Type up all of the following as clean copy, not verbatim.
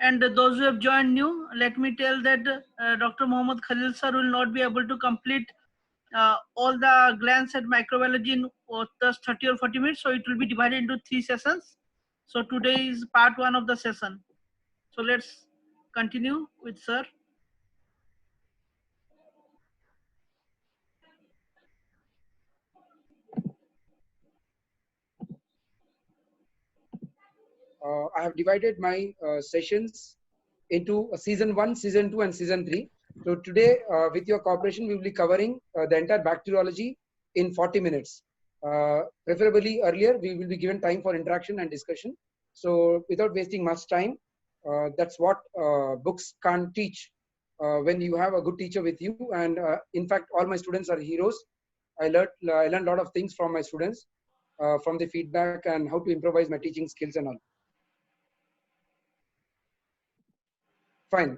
And those who have joined new, let me tell that Dr. Mohammad Khalil sir will not be able to complete all the glands at microbiology in just 30 or 40 minutes. So it will be divided into 3 sessions. So today is part 1 of the session. So let's continue with sir. I have divided my sessions into season 1, season 2, and season 3. So today, with your cooperation, we will be covering the entire bacteriology in 40 minutes. Preferably earlier, we will be given time for interaction and discussion. So without wasting much time, that's what books can't teach. When you have a good teacher with you, and in fact, all my students are heroes. I learned a lot of things from my students, from the feedback and how to improvise my teaching skills and all. Fine.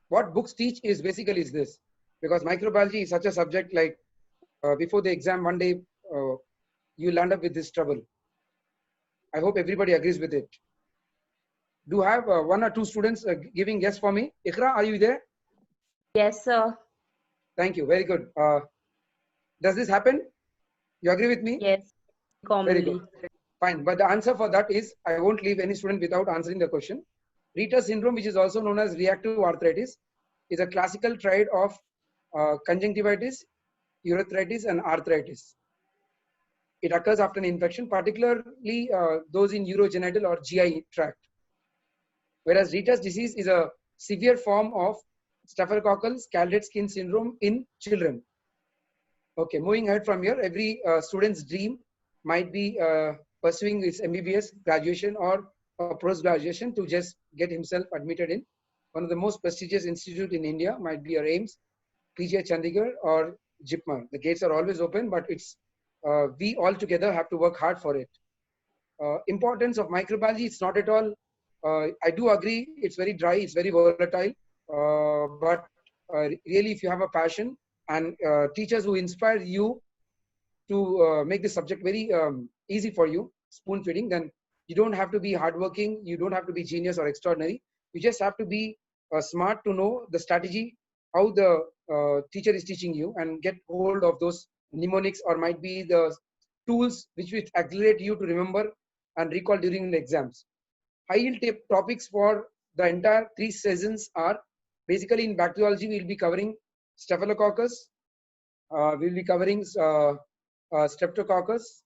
What books teach is basically is this, because microbiology is such a subject, like before the exam one day, you land up with this trouble. I hope everybody agrees with it. Do have 1 or 2 students giving yes for me? Ikra, are you there? Yes, sir. Thank you. Very good. Does this happen? You agree with me? Yes, commonly. Very good. Fine. But the answer for that is, I won't leave any student without answering the question. Rieter syndrome, which is also known as reactive arthritis, is a classical triad of conjunctivitis, urethritis, and arthritis. It occurs after an infection, particularly those in urogenital or GI tract. Whereas Rieter's disease is a severe form of staphylococcal scalded skin syndrome in children. Okay, moving ahead from here, every student's dream might be pursuing his MBBS graduation or post-graduation to just get himself admitted in one of the most prestigious institutes in India, might be your AIIMS, PGI Chandigarh, or JIPMER. The gates are always open, but it's we all together have to work hard for it. Importance of microbiology, it's not at all, I do agree, it's very dry, it's very volatile, but really if you have a passion and teachers who inspire you to make this subject very easy for you, spoon feeding, then you don't have to be hardworking, you don't have to be genius or extraordinary, you just have to be smart to know the strategy, how the teacher is teaching you, and get hold of those mnemonics or might be the tools which will accelerate you to remember and recall during the exams. High yield topics for the entire 3 sessions are basically in bacteriology, we'll be covering Staphylococcus, we'll be covering Streptococcus,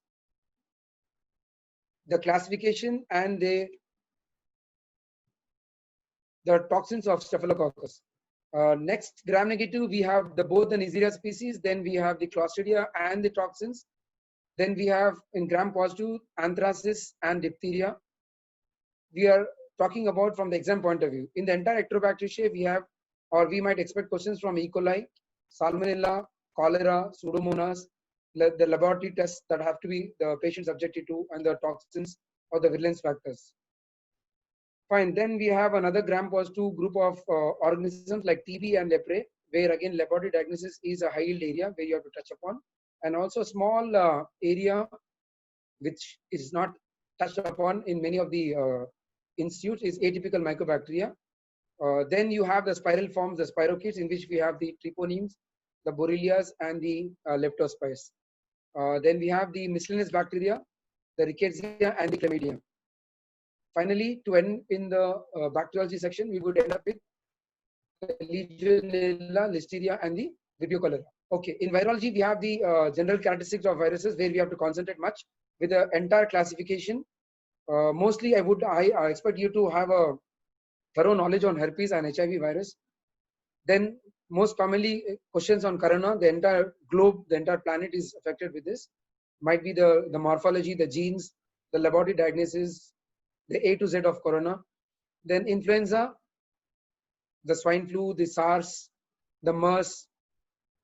the classification and the toxins of Staphylococcus. Next, gram-negative, we have both the Neisseria species, then we have the Clostridia and the toxins. Then we have in gram-positive, anthracis and diphtheria. We are talking about from the exam point of view. In the entire Ectobacteria, we have, or we might expect questions from E. coli, Salmonella, cholera, Pseudomonas, the laboratory tests that have to be the patient subjected to, and the toxins or the virulence factors. Fine. Then we have another gram-positive group of organisms like TB and leprae, where again laboratory diagnosis is a high yield area where you have to touch upon, and also a small area which is not touched upon in many of the institutes is atypical mycobacteria. Then you have the spiral forms, the spirochetes, in which we have the treponemes, the borrelias, and the leptospires. Then we have the miscellaneous bacteria, the rickettsia, and the chlamydia. Finally, to end in the bacteriology section, we would end up with Legionella, Listeria, and the Vibrio cholera. Okay, in virology, we have the general characteristics of viruses where we have to concentrate much with the entire classification. Mostly, I expect you to have a thorough knowledge on herpes and HIV virus. Then, most commonly, questions on corona. The entire globe, the entire planet is affected with this. Might be the morphology, the genes, the laboratory diagnosis, the A to Z of corona. Then influenza, the swine flu, the SARS, the MERS,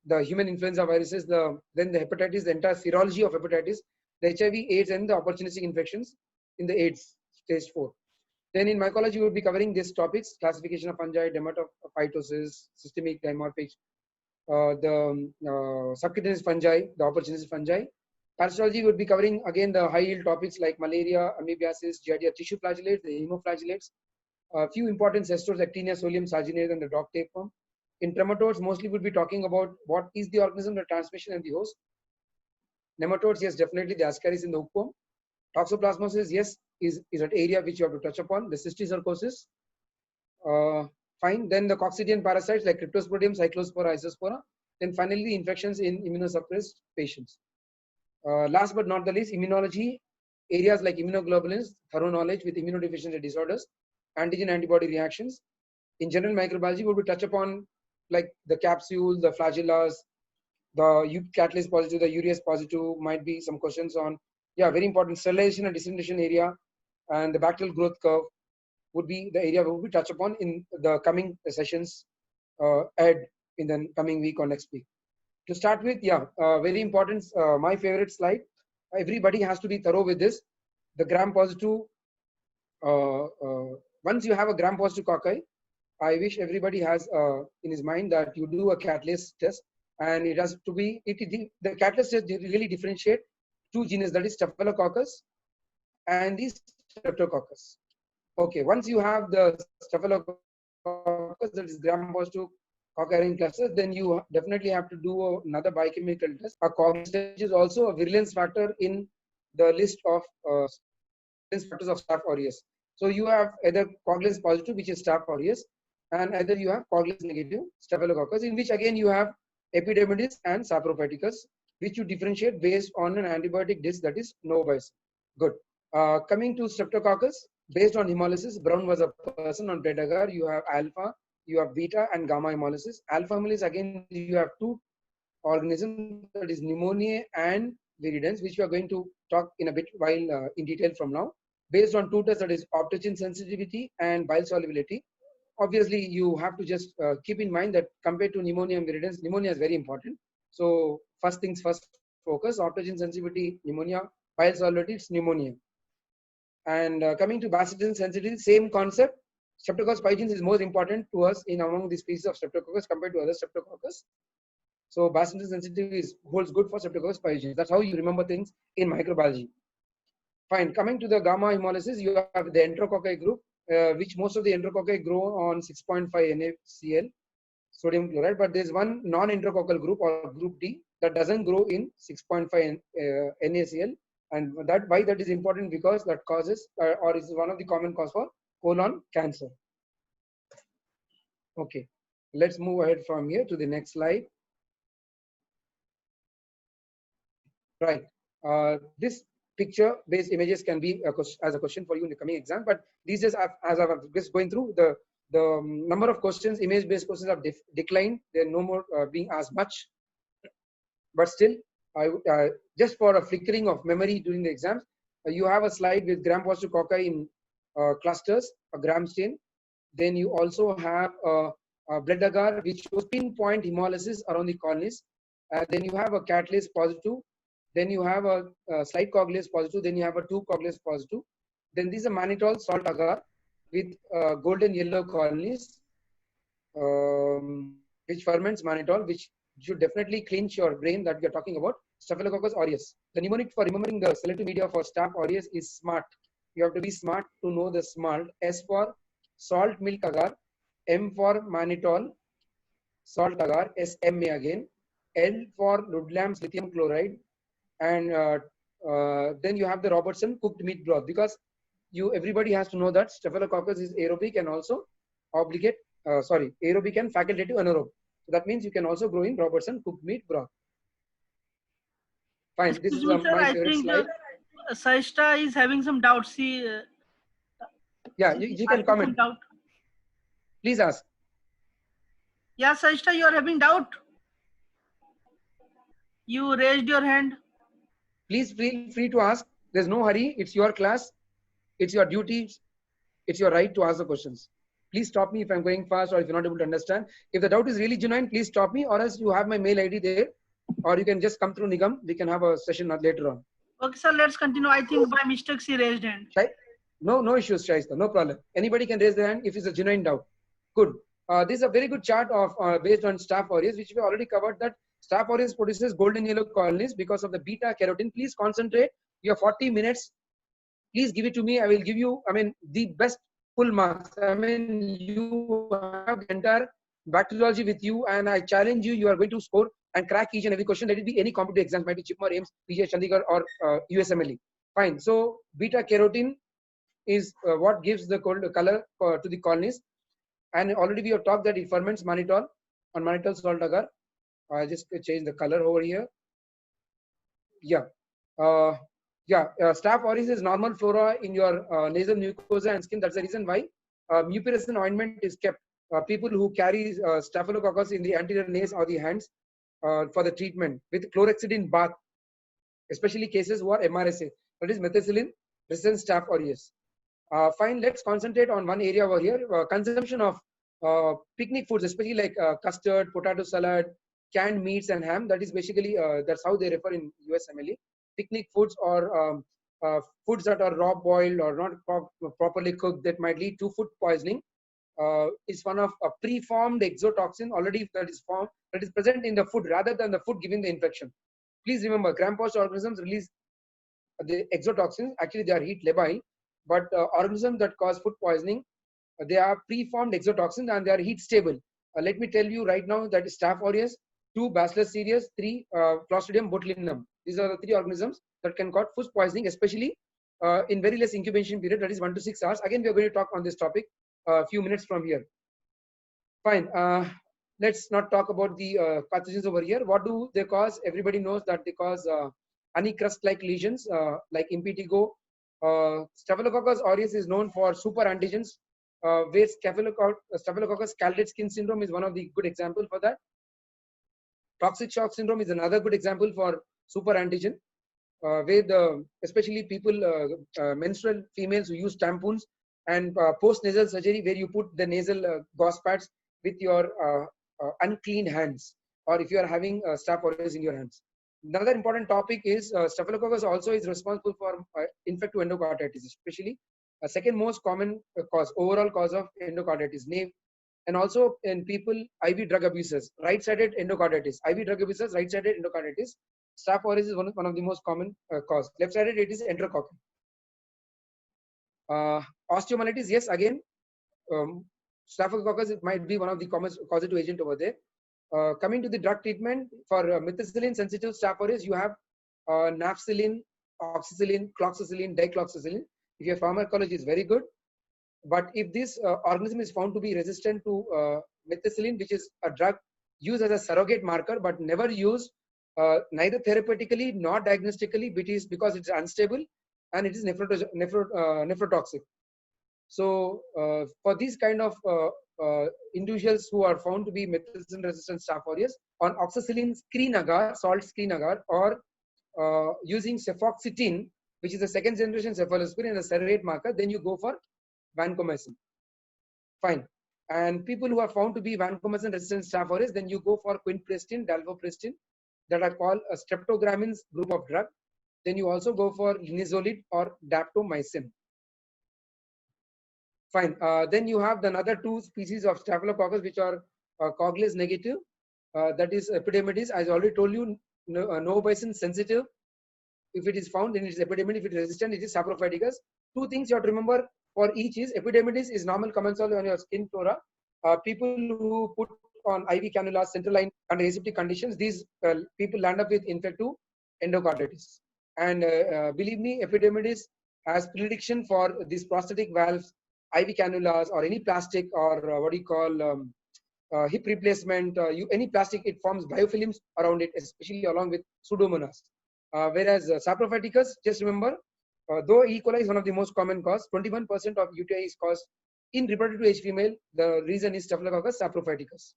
the human influenza viruses, then the hepatitis, the entire serology of hepatitis, the HIV, AIDS, and the opportunistic infections in the AIDS stage 4. Then in mycology, we will be covering these topics: classification of fungi, dermatophytosis, systemic dimorphic, the subcutaneous fungi, the opportunistic fungi. Parasitology would be covering again the high yield topics like malaria, amoebiasis, giardia, tissue flagellates, the hemoflagellates, A few important cestors, Actinia, Solium, Sarginate, and the dog tapeworm. In trematodes, mostly we'll be talking about what is the organism, the transmission, and the host. Nematodes, yes, definitely the ascaris in the hookworm. Toxoplasmosis, yes, is an area which you have to touch upon. The cysticercosis, fine. Then the coccidian parasites like Cryptosporidium, Cyclospora, Isospora. Then finally, the infections in immunosuppressed patients. Last but not the least, immunology, areas like immunoglobulins, thorough knowledge with immunodeficiency disorders, antigen-antibody reactions. In general microbiology, we will touch upon like the capsules, the flagellas, the catalase positive, the urease positive, might be some questions on, yeah, very important, sterilization and disintegration area, and the bacterial growth curve would be the area we will touch upon in the coming sessions ahead in the coming week or next week. To start with, yeah, very important, my favorite slide. Everybody has to be thorough with this. The gram-positive, once you have a gram-positive cocci, I wish everybody has in his mind that you do a catalase test, and it has to be, the catalase test really differentiate two genus, that is Staphylococcus and the Streptococcus. Okay, once you have the Staphylococcus, that is gram-positive cocci cluster, then you definitely have to do another biochemical test. A cognitive test is also a virulence factor in the list of virulence factors of Staph aureus. So you have either Coagulans positive, which is Staph aureus, and either you have Coagulans negative Staphylococcus, in which again you have Epidermidis and Saprophyticus, which you differentiate based on an antibiotic disk, that is Novobacillus. Good. Coming to Streptococcus, based on hemolysis, Brown was a person. On blood agar, you have alpha, you have beta, and gamma hemolysis. Alpha hemolysis, again, you have two organisms, that is pneumonia and viridans, which we are going to talk in a bit while in detail from now. Based on two tests, that is optogen sensitivity and bile solubility. Obviously, you have to just keep in mind that compared to pneumonia and viridans, pneumonia is very important. So first things first, focus optogen sensitivity, pneumonia, bile solubility, it's pneumonia. And coming to bacillus sensitivity, same concept. Streptococcus pyogenes is more important to us in among the species of Streptococcus compared to other Streptococcus. So bacillus sensitivity holds good for Streptococcus pyogenes. That's how you remember things in microbiology. Fine. Coming to the gamma hemolysis, you have the enterococci group, which most of the enterococci grow on 6.5 NaCl, sodium chloride, but there's one non-enterococcal group, or group D, that doesn't grow in 6.5 NaCl. And that why that is important, because that causes or is one of the common cause for colon cancer. Okay, let's move ahead from here to the next slide. Right, this picture-based images can be as a question for you in the coming exam. But these days, as I've just going through, the number of questions, image-based questions have declined. They're no more being asked much. But still, just for a flickering of memory during the exams, you have a slide with gram-positive cocci in clusters, a gram stain. Then you also have a blood agar, which shows pinpoint hemolysis around the colonies. Then you have a catalase positive. Then you have a slight coagulase positive. Then you have a 2 coagulase positive. Then this is a mannitol salt agar with golden yellow colonies, which ferments mannitol, which should definitely clinch your brain that we are talking about. Staphylococcus aureus. The mnemonic for remembering the selective media for Staph aureus is SMART. You have to be smart to know the SMART. S for salt milk agar, M for mannitol salt agar, SMA again, L for Ludlam's lithium chloride, and then you have the Robertson cooked meat broth, because everybody has to know that Staphylococcus is aerobic and also obligate, aerobic and facultative anaerobe. So that means you can also grow in Robertson cooked meat broth. Fine. This is my favorite slide. Saishta is having some doubts. Yeah, you can comment. Please ask. Yeah, Saishta, you are having doubt. You raised your hand. Please feel free to ask. There's no hurry. It's your class. It's your duty. It's your right to ask the questions. Please stop me if I'm going fast or if you're not able to understand. If the doubt is really genuine, please stop me, or else you have my mail ID there, or you can just come through Nigam. We can have a session later on. Okay, sir, let's continue. I think by mistake she raised hand. No issues, Shaista. No problem. Anybody can raise their hand if it's a genuine doubt. Good. This is a very good chart of based on Staph aureus, which we already covered, that Staph aureus produces golden yellow colonies because of the beta carotene. Please concentrate. You have 40 minutes. Please give it to me. I will give you, the best full marks. I mean, you have the entire bacteriology with you, and I challenge you, you are going to score and crack each and every question. Let it be any competitive exams, might be Chipma, AIMS, PGI, Chandigarh, or USMLE. Fine. So beta carotene is what gives the color to the colonies. And already we have talked that it ferments mannitol on mannitol salt agar. I just change the color over here. Yeah. Staph aureus is normal flora in your nasal mucosa and skin. That's the reason why mupirocin ointment is kept. People who carry staphylococcus in the anterior nares or the hands for the treatment with chlorhexidine bath, especially cases who are MRSA, that is methicillin resistant staph aureus. Fine, let's concentrate on one area over here. Consumption of picnic foods, especially like custard, potato salad, canned meats and ham. That is basically, that's how they refer in USMLE. Picnic foods or foods that are raw boiled or not properly cooked that might lead to food poisoning is one of a preformed exotoxin already that is formed, that is present in the food rather than the food giving the infection. Please remember, gram-positive organisms release the exotoxins. Actually, they are heat labile, but organisms that cause food poisoning, they are preformed exotoxins and they are heat stable. Let me tell you right now that is Staph aureus, 2 Bacillus cereus, 3 Clostridium botulinum. These are the 3 organisms that can cause food poisoning, especially in very less incubation period, that is 1 to 6 hours. Again, we are going to talk on this topic a few minutes from here. Fine. Let's not talk about the pathogens over here. What do they cause? Everybody knows that they cause honey crust-like lesions like impetigo. Staphylococcus aureus is known for super antigens, where Staphylococcus caldate skin syndrome is one of the good example for that. Toxic shock syndrome is another good example for super antigen, where especially people, menstrual females who use tampons and post-nasal surgery, where you put the nasal gauze pads with your unclean hands, or if you are having staph aureus in your hands. Another important topic is Staphylococcus also is responsible for infective endocarditis, especially a second most common overall cause of endocarditis, and also in people IV drug abusers, right-sided endocarditis, IV drug abusers, right-sided endocarditis. Staph aureus is one of the most common cause. Left-sided, it is enterococcal. Osteomyelitis, yes, again, Staphylococcus might be one of the common causative agent over there. Coming to the drug treatment for methicillin sensitive staph aureus, you have nafcillin, oxacillin, cloxacillin, dicloxacillin. If your pharmacology is very good, but if this organism is found to be resistant to methicillin, which is a drug used as a surrogate marker but never used neither therapeutically nor diagnostically, because it's unstable and it is nephrotoxic. So for these kind of individuals who are found to be methicillin resistant staph aureus, on oxacillin screen agar, salt screen agar, or using cefoxitin, which is a second generation cephalosporin as a surrogate marker, then you go for vancomycin. Fine. And people who are found to be vancomycin resistant staph aureus, then you go for quinprestin, dalfoprestin, that are called a streptogramins group of drug. Then you also go for linezolid or daptomycin. Fine. Then you have another 2 species of Staphylococcus which are Coagulase negative. That is epidermidis. As I already told you, novobacin sensitive. If it is found, then it is epidermidis. If it is resistant, it is saprophyticus. 2 things you have to remember for each is epidermidis is normal commensal on your skin flora. People who put on IV cannulas, central line under aseptic conditions, these people land up with infective endocarditis. And believe me, epidermidis has prediction for these prosthetic valves, IV cannulas, or any plastic, or what do you call hip replacement, any plastic, it forms biofilms around it, especially along with Pseudomonas. Whereas saprophyticus, just remember, though E. coli is one of the most common cause, 21% of UTI is caused in reproductive age female. The reason is Staphylococcus saprophyticus.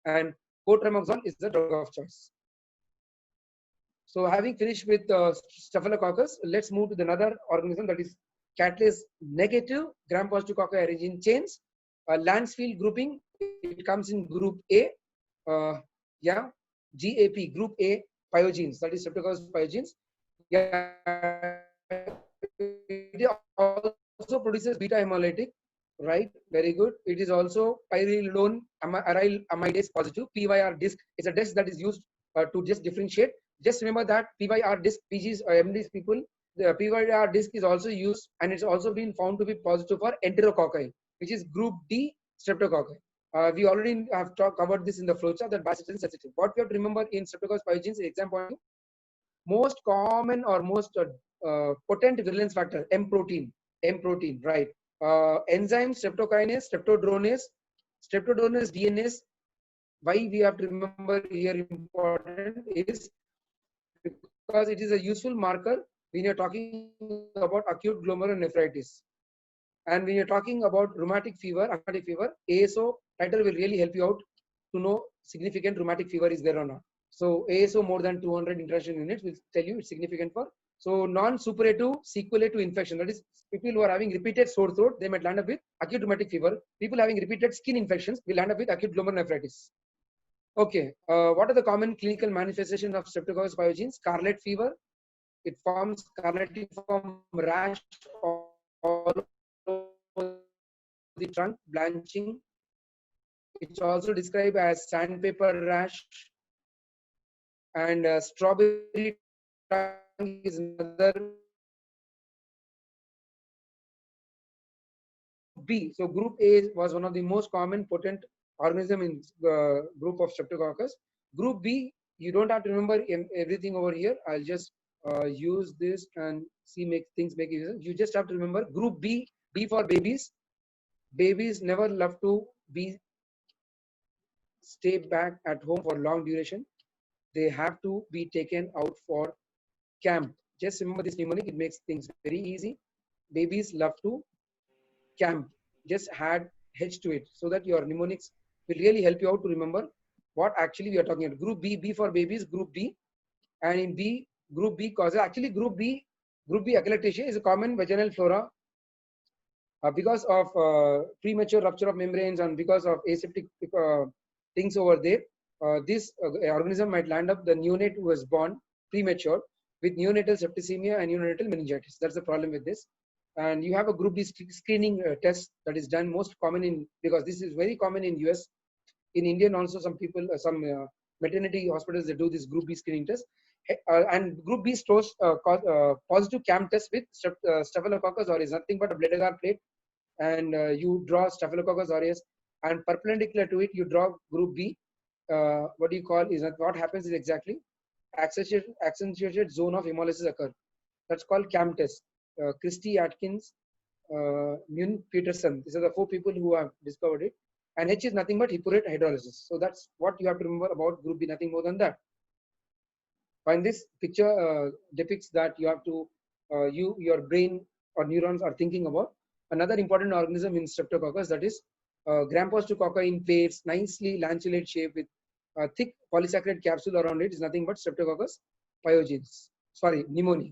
And cotrimoxazole is the drug of choice. So having finished with Staphylococcus, let's move to another organism, that is catalase negative gram-positive cocci aerugine chains. Landsfield grouping, it comes in group A. GAP, group A pyogenes, that is Streptococcus pyogenes. It also produces beta hemolytic, right? Very good. It is also pyrrolidone aryl amidase positive. PYR disc is a disc that is used to just differentiate. Just remember that PYR disc, PGs or MDs people, the PYR disc is also used, and it's also been found to be positive for enterococci, which is group D streptococci. We already have covered this in the flowchart that bicyclic sensitive. What we have to remember in Streptococcus pyogenes, exam point, most common or most potent virulence factor, M protein, right? Enzyme streptokinase, streptodronase DNase. Why we have to remember here important is because it is a useful marker when you're talking about acute glomerulonephritis. And when you're talking about rheumatic fever, ASO titer will really help you out to know significant rheumatic fever is there or not. So ASO more than 200 international units will tell you it's significant for. So non-suppurative sequelae to infection, that is people who are having repeated sore throat, they might land up with acute rheumatic fever. People having repeated skin infections will land up with acute glomerulonephritis. Okay, what are the common clinical manifestations of Streptococcus pyogenes? Scarlet fever. It forms scarlatiform rash all over the trunk, blanching. It's also described as sandpaper rash. And strawberry tongue is another. B. So group A was one of the most common potent organism in the group of Streptococcus. Group B, you don't have to remember everything over here. I'll just use this and see make easier. You just have to remember group B. B for babies. Babies never love to stay back at home for long duration. They have to be taken out for camp. Just remember this mnemonic. It makes things very easy. Babies love to camp. Just add H to it so that your mnemonics will really help you out to remember what actually we are talking about. Group B, B for babies, group B. And in B, group B causes, actually group B achalasia is a common vaginal flora because of premature rupture of membranes and because of aseptic things over there. This organism might land up the neonate who was born premature with neonatal septicemia and neonatal meningitis. That's the problem with this. And you have a group B screening test that is done most common in, because this is very common in US. In India also some people, some maternity hospitals, they do this group B screening test. And group B stores positive CAM test with Staphylococcus aureus, nothing but a blood agar plate. And you draw Staphylococcus aureus, and perpendicular to it you draw group B. What do you call is that what happens is exactly accentuated zone of hemolysis occur. That's called CAM test. Christie, Atkins, Mun, Peterson. These are the 4 people who have discovered it. And H is nothing but hippurate hydrolysis. So that's what you have to remember about group B, nothing more than that. And this picture depicts that you have to, your brain or neurons are thinking about another important organism in Streptococcus, that is Gram-positive cocci in pairs, nicely lanceolate shape with a thick polysaccharide capsule around it is nothing but Streptococcus pyogenes. Sorry, pneumonia.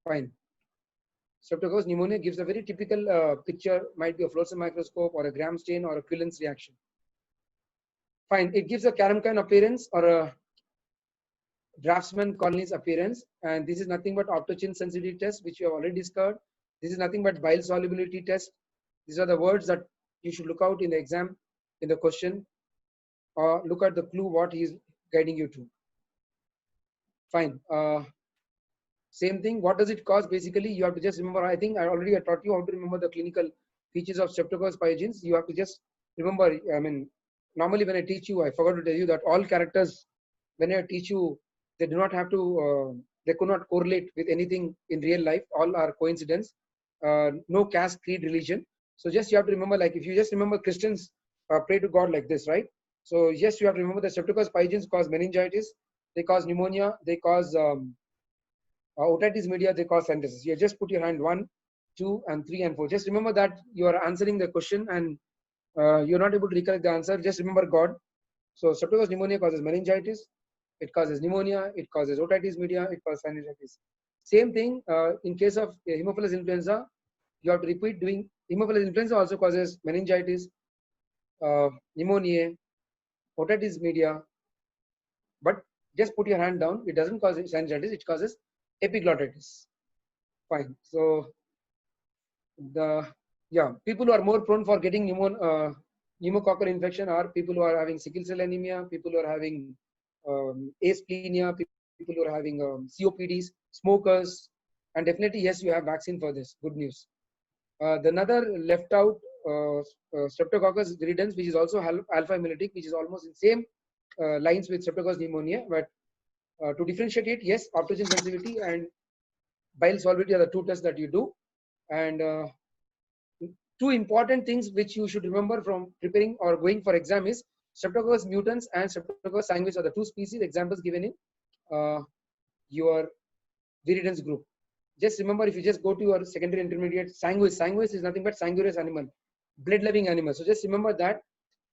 Fine. Streptococcus pneumonia gives a very typical picture, might be a fluorescent microscope or a Gram stain or a Quillen's reaction. Fine, it gives a Karamkin appearance or a draftsman colonies appearance, and this is nothing but optochin sensitivity test, which we have already discovered. This is nothing but bile solubility test. These are the words that you should look out in the exam, in the question, or look at the clue what he is guiding you to. Fine. Same thing. What does it cause? Basically, you have to just remember. I think I already taught you how to remember the clinical features of Streptococcus pyogenes. You have to just remember. I mean, normally when I teach you, I forgot to tell you that all characters, when I teach you, they do not have to. They could not correlate with anything in real life. All are coincidence. No caste, creed, religion. So just you have to remember. Like if you just remember, Christians pray to God like this, right? So yes, you have to remember that Streptococcus pyogenes cause meningitis. They cause pneumonia. They cause otitis media, they cause synthesis. You just put your hand 1, 2, and 3, and 4. Just remember that you are answering the question and you're not able to recollect the answer. Just remember God. So Streptococcus pneumonia causes meningitis. It causes pneumonia. It causes otitis media. It causes sinusitis. Same thing in case of Haemophilus influenza. You have to repeat doing. Haemophilus influenza also causes meningitis, pneumonia, otitis media. But just put your hand down. It doesn't cause sinusitis. It causes epiglottitis. Fine. So people who are more prone for getting pneumococcal infection are people who are having sickle cell anemia, people who are having asplenia, people who are having COPDs, smokers, And definitely, yes, you have vaccine for this. Good news. The another left out Streptococcus viridans, which is also alpha hemolytic, which is almost in same lines with Streptococcus pneumonia. But to differentiate it, yes, optogen sensitivity and bile solubility are the two tests that you do. And two important things which you should remember from preparing or going for exam is Streptococcus mutans and Streptococcus sanguis are the two species examples given in your viridans group. Just remember, if you just go to your secondary intermediate, sanguis is nothing but sanguineous animal, blood-loving animal. So just remember that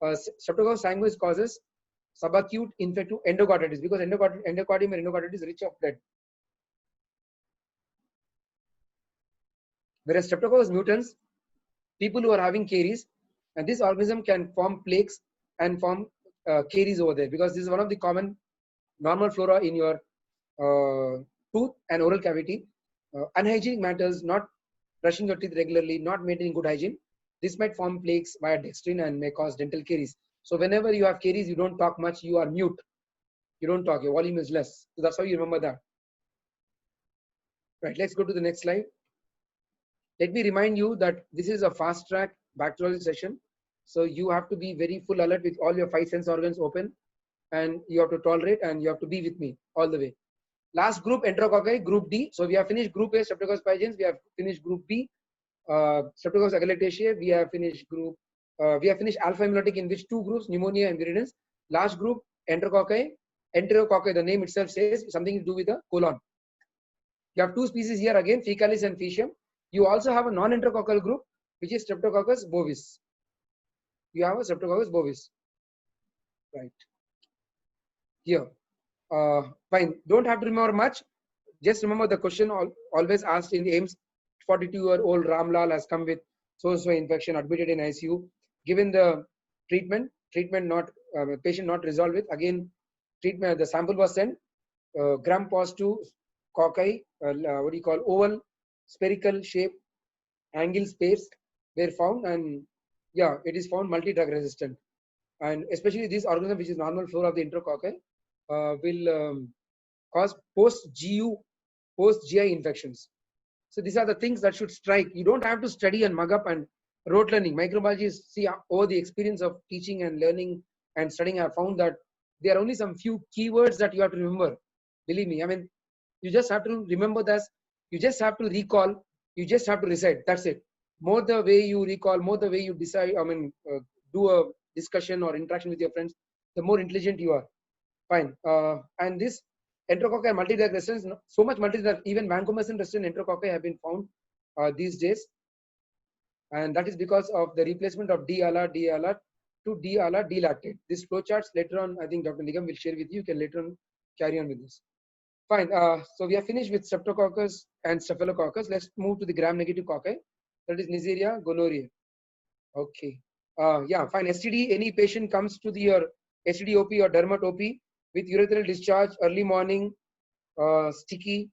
Streptococcus sanguis causes subacute infective endocarditis because endocardium and endocarditis is rich of blood. Whereas Streptococcus mutans, people who are having caries, and this organism can form plaques and form caries over there because this is one of the common normal flora in your tooth and oral cavity. Unhygienic matters, not brushing your teeth regularly, not maintaining good hygiene, this might form plaques via dextrine and may cause dental caries. So whenever you have caries, you don't talk much, you are mute. You don't talk, your volume is less. So that's how you remember that. Right, let's go to the next slide. Let me remind you that this is a fast track bacteriology session. So you have to be very full alert with all your 5 sense organs open, and you have to tolerate and you have to be with me all the way. Last group, Enterococci, group D. So we have finished group A, Streptococcus pyogenes. We have finished group B, Streptococcus agalactiaceae. We have finished alpha hemolytic, in which 2 groups, pneumonia and viridans. Last group, Enterococci. Enterococci, the name itself says something to do with the colon. You have 2 species here again, Faecalis and Faecium. You also have a non-enterococcal group, which is Streptococcus bovis. You have a Streptococcus bovis, right? Here. Fine. Don't have to remember much. Just remember the question always asked in the AIMS. 42-year-old Ramlal has come with so infection, admitted in ICU. Given the treatment not patient not resolved with, again treatment. The sample was sent. Gram-positive cocci, what do you call, oval, spherical shape, angle space were found, and yeah, it is found multi-drug resistant. And especially this organism, which is normal flora of the enterococci, will cause post-GI infections. So these are the things that should strike. You don't have to study and mug up and rote learning. Microbiology is, see, over the experience of teaching and learning and studying, I have found that there are only some few keywords that you have to remember. Believe me, I mean, you just have to remember that. You just have to recall. You just have to recite. That's it. More the way you recall, more the way you decide, I mean, do a discussion or interaction with your friends, the more intelligent you are. Fine. And this enterococci and multi-drug resistance, so much multi-drug, even vancomycin resistant enterococci have been found these days. And that is because of the replacement of D-ALA to D-ALA D-lactate. This flowcharts later on, I think Dr. Nigam will share with you. You can later on carry on with this. Fine. So we are finished with Streptococcus and Staphylococcus. Let's move to the gram-negative cocci. That is Neisseria gonorrhea. Okay. Yeah, fine. STD, any patient comes to your STD OP or dermat OP with urethral discharge, early morning, sticky,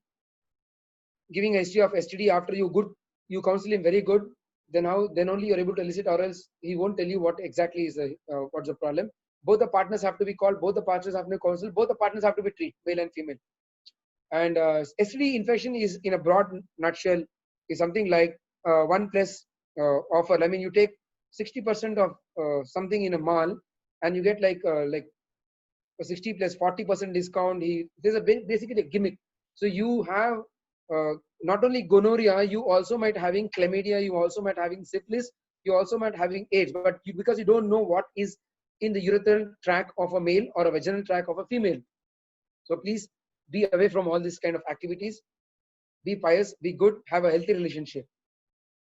giving a history of STD after you counsel him very good, then only you're able to elicit, or else he won't tell you what exactly is what's the problem. Both the partners have to be called, both the partners have to be counseled, both the partners have to be treated, male and female. And STD infection is, in a broad nutshell, is something like 1 plus offer. I mean, you take 60% of something in a mall, and you get like 60 plus 40% discount. There's basically a gimmick. So you have not only gonorrhea, you also might having chlamydia, you also might having syphilis, you also might having AIDS, but because you don't know what is in the urethral tract of a male or a vaginal tract of a female. So please be away from all this kind of activities. Be pious, be good, have a healthy relationship.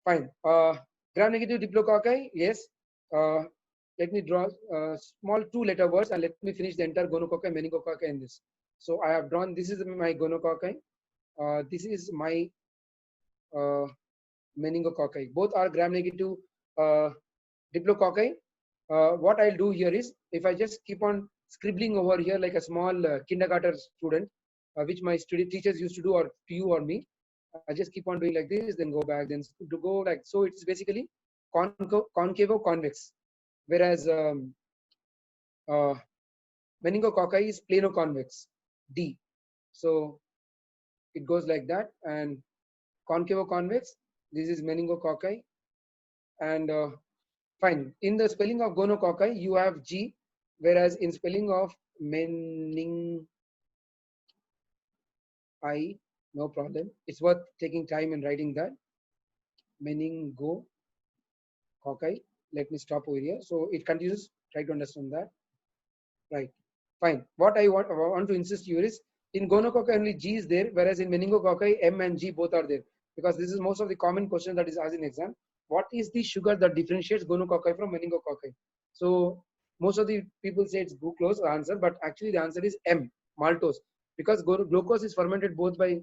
Fine. Gram-negative diplococci, yes. Let me draw small 2-letter words and let me finish the entire gonococci and meningococci in this. So I have drawn, this is my gonococci. This is my meningococci. Both are gram-negative diplococci. What I'll do here is, if I just keep on scribbling over here like a small kindergarten student, which my teachers used to do, or to you or me, I just keep on doing like this, then go back, then to go like so. It's basically concavo-convex, whereas meningococci is plano-convex, D. So it goes like that, and concavo-convex. This is meningococci. And fine. In the spelling of gonococci, you have G, whereas in spelling of meningi, no problem. It's worth taking time and writing that. Meningococci. Let me stop over here. So it continues. Try to understand that. Right. Fine. What I want to insist here is in gonococci only G is there, whereas in meningococci M and G both are there. Because this is most of the common question that is asked in exam. What is the sugar that differentiates gonococci from meningococci? So most of the people say it's glucose answer, but actually the answer is M, maltose. Because glucose is fermented both by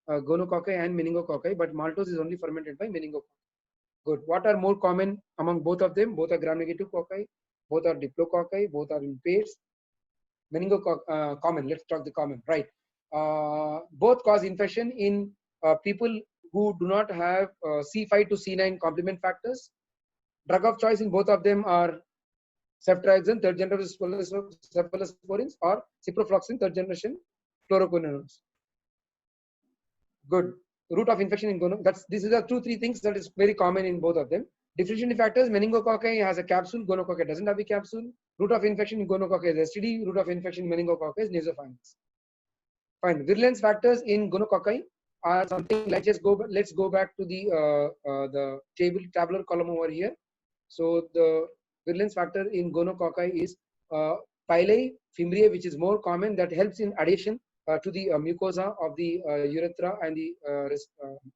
gonococci and meningococci, but maltose is only fermented by meningococci. Good. What are more common among both of them? Both are gram-negative cocci, both are diplococci, both are in pairs. Meningococci common. Let's talk the common. Right. Both cause infection in people who do not have C5 to C9 complement factors. Drug of choice in both of them are ceftriaxone, third generation cephalosporins, or ciprofloxacin, third generation fluoroquinolones. Good. Route of infection in gono. These are the 2-3 things that is very common in both of them. Differentiating factors: meningococci has a capsule, gonococci doesn't have a capsule. Route of infection in gonococci is STD. Route of infection in meningococci is nasopharynx. Fine. Virulence factors in gonococci are something like let's go back to the tabular column over here. So the virulence factor in gonococci is pili fimbriae, which is more common, that helps in adhesion to the mucosa of the urethra and the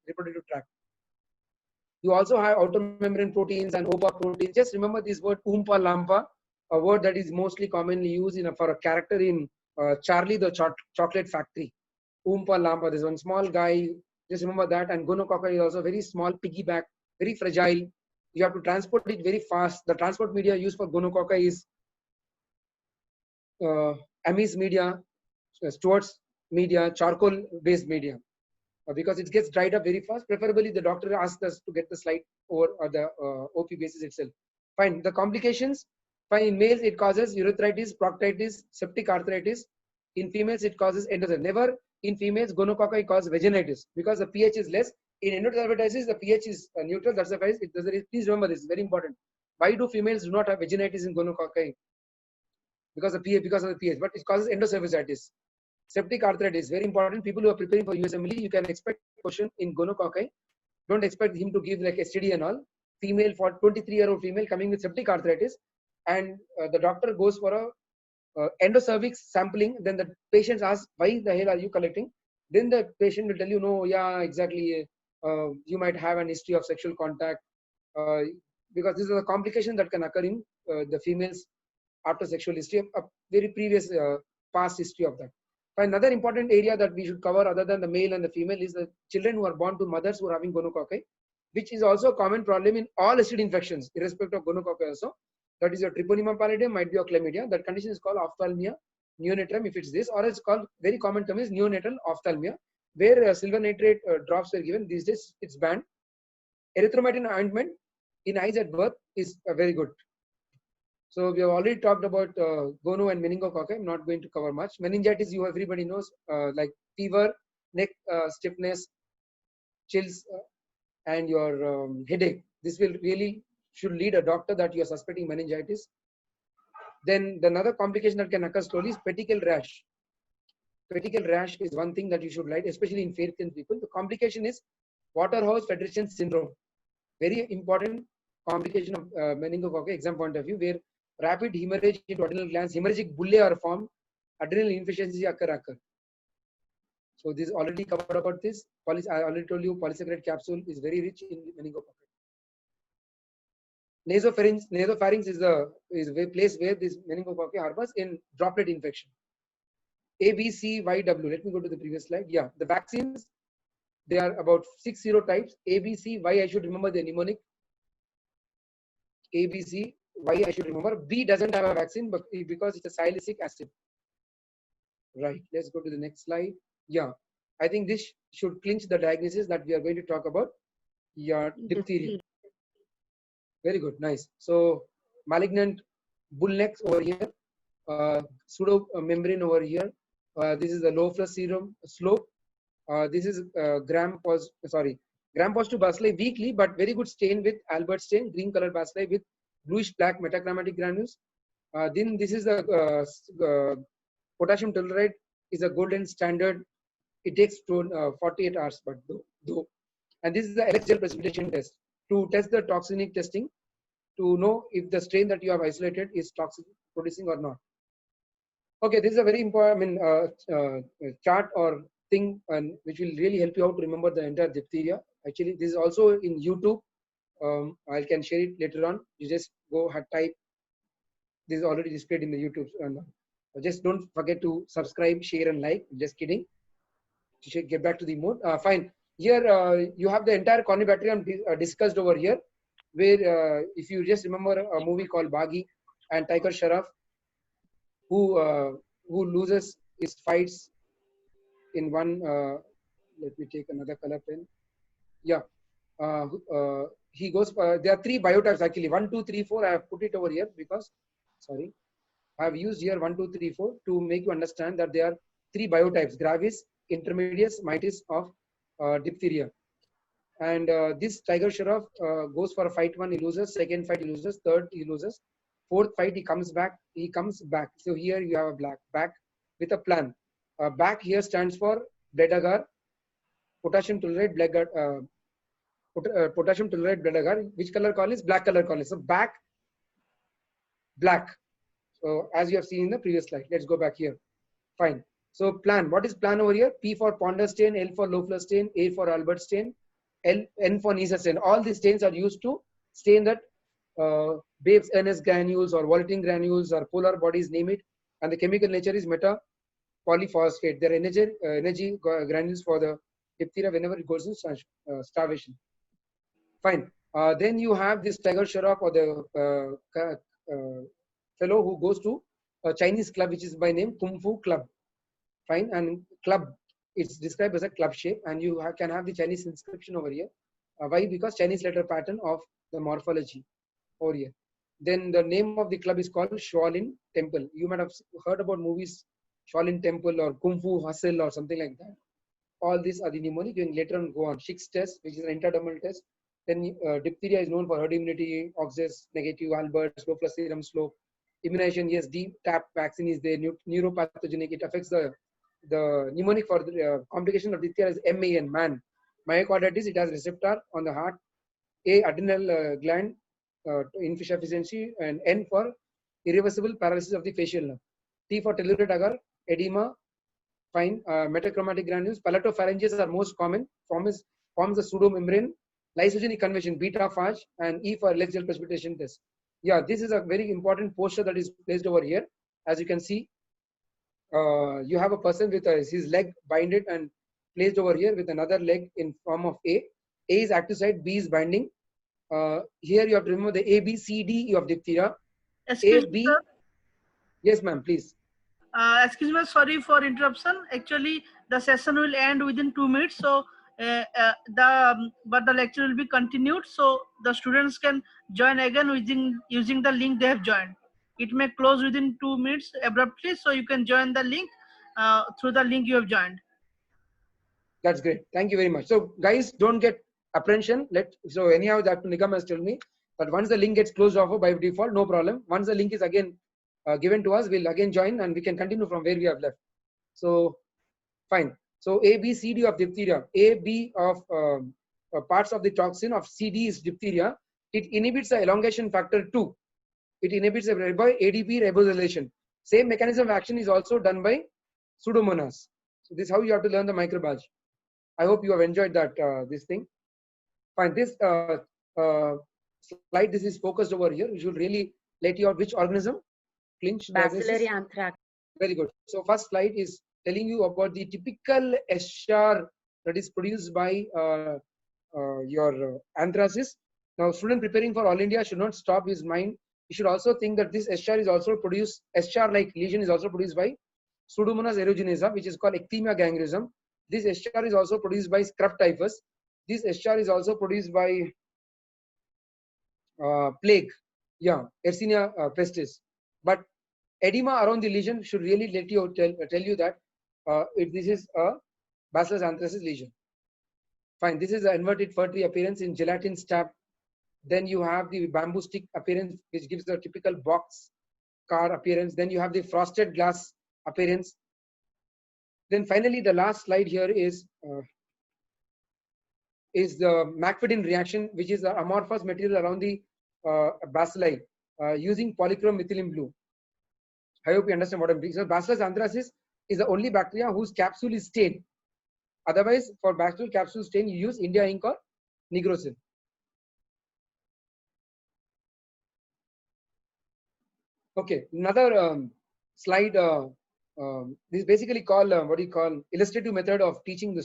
reproductive tract. You also have outer membrane proteins and OPA proteins. Just remember this word Oompa Loompa, a word that is mostly commonly used for a character in Charlie the Chocolate Factory. Oompa Loompa, there's one small guy. Just remember that. And gonococci is also very small, piggyback, very fragile. You have to transport it very fast. The transport media used for gonococci is amines media, Stewart's media, charcoal-based media. Because it gets dried up very fast. Preferably, the doctor asks us to get the slide over the OP basis itself. Fine. The complications. Fine. In males, it causes urethritis, proctitis, septic arthritis. In females, it causes endothelitis. Never in females, gonococci cause vaginitis because the pH is less. In endodermatitis, the pH is neutral. That's the case. Please remember this. It's very important. Why do females do not have vaginitis in gonococci? Because of the pH, but it causes endocervicitis. Septic arthritis, very important. People who are preparing for USMLE, you can expect question in gonococci. Don't expect him to give like STD and all. Female, for 23-year-old female coming with septic arthritis, and the doctor goes for a endocervix sampling. Then the patient asks, "Why the hell are you collecting?" Then the patient will tell you, "No, yeah, exactly. You might have an history of sexual contact because this is a complication that can occur in the females after sexual history, a very previous past history of that." Another important area that we should cover other than the male and the female is the children who are born to mothers who are having gonococci, which is also a common problem in all STD infections, irrespective of gonococci also. That is your Treponema pallidum, might be your chlamydia. That condition is called ophthalmia neonatal, if it's this, or it's called, very common term is neonatal ophthalmia, where silver nitrate drops were given. These days it's banned. Erythromycin ointment in eyes at birth is very good. So we have already talked about gono and meningococci. I'm not going to cover much. Meningitis, everybody knows, like fever, neck stiffness, chills, and your headache. This will really should lead a doctor that you are suspecting meningitis. Then another complication that can occur slowly is petechial rash. Petechial rash is one thing that you should light, especially in fair-skinned people. The complication is Waterhouse-Friderichsen syndrome. Very important complication of meningococci, exam point of view, where rapid hemorrhage into adrenal glands, hemorrhagic bullae are formed, adrenal insufficiency occur. So this is already covered about this. I already told you polysaccharide capsule is very rich in meningococci. Nasopharynx is the place where this meningococci harbors in droplet infection. ABCYW. Let me go to the previous slide. Yeah, the vaccines, they are about 6 serotypes. ABC, why I should remember the mnemonic. ABC, why I should remember. B doesn't have a vaccine, but because it's a silicic acid. Right. Let's go to the next slide. Yeah, I think this should clinch the diagnosis that we are going to talk about. Yeah, diphtheria. Very good. Nice. So malignant bullnecks over here, pseudo membrane over here. This is the low flush serum slope. This is Gram-positive bacilli weakly, but very good stain with Albert stain, green color bacilli with bluish black metachromatic granules. Then this is the potassium telluride is a golden standard. It takes 48 hours, but though. And this is the LX gel precipitation test to test the toxinic testing to know if the strain that you have isolated is toxic producing or not. Okay, this is a very important chart or thing, and which will really help you out to remember the entire diphtheria. Actually, this is also in YouTube. I can share it later on. You just go ahead, type. This is already displayed in the YouTube. Just don't forget to subscribe, share, and like. Just kidding. You should get back to the mode. Fine. Here you have the entire Corynebacterium discussed over here. Where if you just remember a movie called Baghi and Tiger Sharaf, who loses his fights in one. Let me take another color pen. Yeah. He goes. There are 3 biotypes actually. 1, 2, 3, 4. I have put it over here because, sorry, I have used here 1, 2, 3, 4 to make you understand that there are 3 biotypes: gravis, intermedius, mitis of diphtheria. And this Tiger Sharaf goes for a fight 1, he loses. Second fight he loses. Third he loses. Fourth fight he comes back. He comes back. So here you have a black back with a plan. Back here stands for blood agar, potassium telluride blood agar. Potassium telluride blood agar. Which color call is? Black color call is. So back, black. So as you have seen in the previous slide. Let's go back here. Fine. So plan. What is plan over here? P for Ponder stain, L for Loeffler stain, A for Albert stain, N for Neisser stain. All these stains are used to stain that Babes Ernest granules or Walton granules or polar bodies, name it. And the chemical nature is meta polyphosphate. They're energy granules for the diphtheria whenever it goes in starvation. Fine. Then you have this Tiger Sharaf or the fellow who goes to a Chinese club, which is by name Kung Fu Club. Fine. And club, it's described as a club shape, and you can have the Chinese inscription over here. Why? Because Chinese letter pattern of the morphology over here. Then the name of the club is called Shaolin Temple. You might have heard about movies Shaolin Temple or Kung Fu Hustle or something like that. All these are the mnemonic. You can later on go on. Schick's test, which is an intradermal test. Then diphtheria is known for herd immunity, Oxus negative, Albert, slow plus serum slope. Immunization, yes, DTaP vaccine is there. Neuropathogenic, it affects the mnemonic for the complication of diphtheria is MAN, man. Myocarditis, it has receptor on the heart. A, adrenal gland, insufficiency, and N for irreversible paralysis of the facial nerve. T for telluride agar, edema, fine, metachromatic granules. Palatopharyngeals are most common. Forms the pseudomembrane, lysogenic conversion, beta phage, and E for LX gel precipitation test. Yeah, this is a very important posture that is placed over here. As you can see, you have a person with his leg binded and placed over here with another leg in form of A. A is active site, B is binding. Here you have to remember the A, B, C, D of diphtheria. Excuse A, me, B. sir. Yes, ma'am, please. Excuse me, sorry for interruption. Actually, the session will end within 2 minutes. So, but the lecture will be continued. So the students can join again using the link they have joined. It may close within 2 minutes abruptly. So you can join the link through the link you have joined. That's great. Thank you very much. So guys, don't get apprehension. So anyhow, Dr. Nigam has told me that once the link gets closed off by default, no problem. Once the link is again given to us, we'll again join and we can continue from where we have left. So fine. So A, B, C, D of diphtheria. A, B of parts of the toxin of CD is diphtheria. It inhibits the elongation factor 2. It inhibits the ADP ribosylation. Same mechanism of action is also done by Pseudomonas. So this is how you have to learn the microbiology. I hope you have enjoyed that this thing. Fine. This slide, this is focused over here. You should really let you out which organism. Clinch Bacillary anthrax. Very good. So first slide is telling you about the typical eschar that is produced by your anthracis. Now, student preparing for All India should not stop his mind. He should also think that this eschar is also produced, eschar-like lesion is also produced by Pseudomonas aeruginosa, which is called Ecthymia gangrenosum. This eschar is also produced by scrub typhus. This eschar is also produced by plague, yeah, Yersinia pestis. But edema around the lesion should really let you tell you that if this is a Bacillus anthracis lesion. Fine. This is the inverted fir tree appearance in gelatin stab. Then you have the bamboo stick appearance, which gives the typical box car appearance. Then you have the frosted glass appearance. Then finally, the last slide here is the McFadden reaction, which is the amorphous material around the bacilli using polychrome methylene blue. I hope you understand what I'm doing. So Bacillus anthracis is the only bacteria whose capsule is stained. Otherwise, for bacterial capsule stain, you use India ink or Nigrosin. Okay, another slide. This is basically called what do you call illustrative method of teaching the